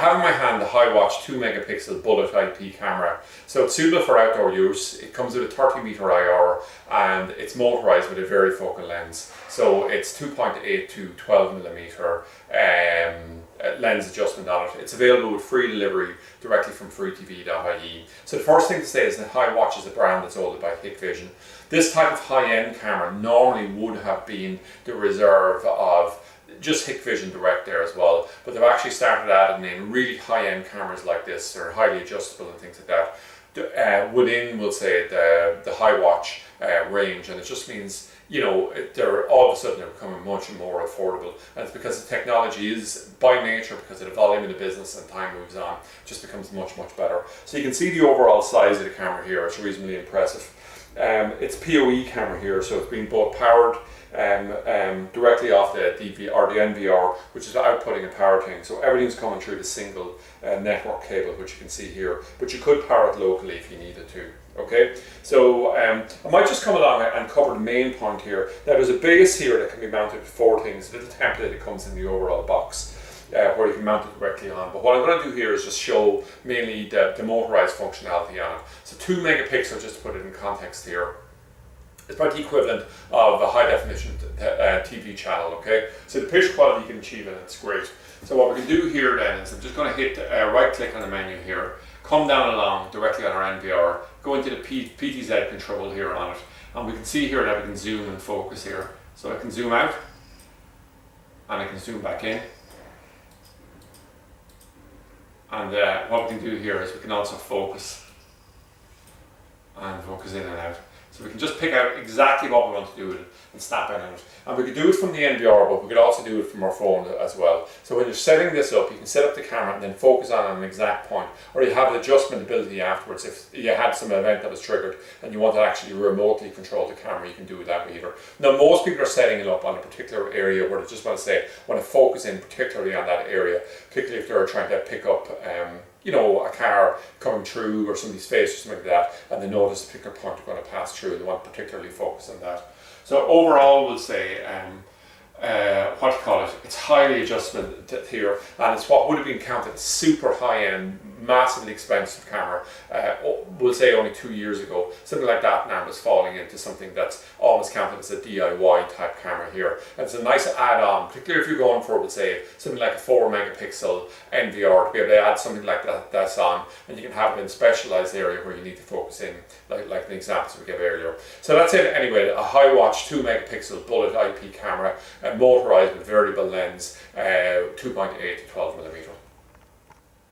have in my hand the HiWatch 2MP bullet IP camera. So it's suitable for outdoor use. It comes with a 30-meter IR and it's motorized with a Varifocal lens. So it's 2.8 to 12mm lens adjustment on it. It's available with free delivery directly from freetv.ie. So the first thing to say is that HiWatch is a brand that's owned by Hikvision. This type of high-end camera normally would have been the reserve of just Hikvision Direct there as well, but they've actually started adding in really high-end cameras like this. They're highly adjustable and things like that within, we'll say, the HiWatch range, and it just means, you know, they're all of a sudden they're becoming much more affordable, and it's because the technology is by nature, because of the volume of the business and time moves on, just becomes much better. So you can see the overall size of the camera here. It's reasonably impressive. It's PoE camera here, so it's being both powered directly off the NVR, which is outputting a power thing. So everything's coming through the single network cable, which you can see here, but you could power it locally if you needed to. Okay, so I might just come along and cover the main point here. Now there's a base here that can be mounted with 4 things, a little template that comes in the overall box. Where you can mount it directly on. But what I'm going to do here is just show mainly the motorized functionality on it. So 2MP, just to put it in context here, it's about the equivalent of a high definition TV channel, okay? So the pitch quality you can achieve, and it's great. So what we can do here then is I'm just going to hit right click on the menu here, come down along directly on our NVR, go into the PTZ control here on it, and we can see here that we can zoom and focus here. So I can zoom out, and I can zoom back in. And what we can do here is we can also focus and focus in and out. So we can just pick out exactly what we want to do with it and snap in on it. And we could do it from the NVR, but we could also do it from our phone as well. So when you're setting this up, you can set up the camera and then focus on an exact point. Or you have an adjustment ability afterwards. If you had some event that was triggered and you want to actually remotely control the camera, you can do it that way either. Now most people are setting it up on a particular area where they just want to focus in particularly on that area, particularly if they're trying to pick up you know, a car coming through or somebody's face or something like that, and they notice a particular point they're going to pass through, and they want to particularly focus on that. So overall, we'll say, what do you call it? It's highly adjustable here, and it's what would have been counted as super high-end, massively expensive camera, we'll say only 2 years ago. Something like that now is falling into something that's almost counted as a DIY type camera here. And it's a nice add-on, particularly if you're going for, we'll say, something like a 4MP NVR, to be able to add something like that's on, and you can have it in a specialized area where you need to focus in, like the examples we gave earlier. So that's it anyway, a HiWatch 2MP bullet IP camera, motorized with variable lens, 2.8 to 12mm.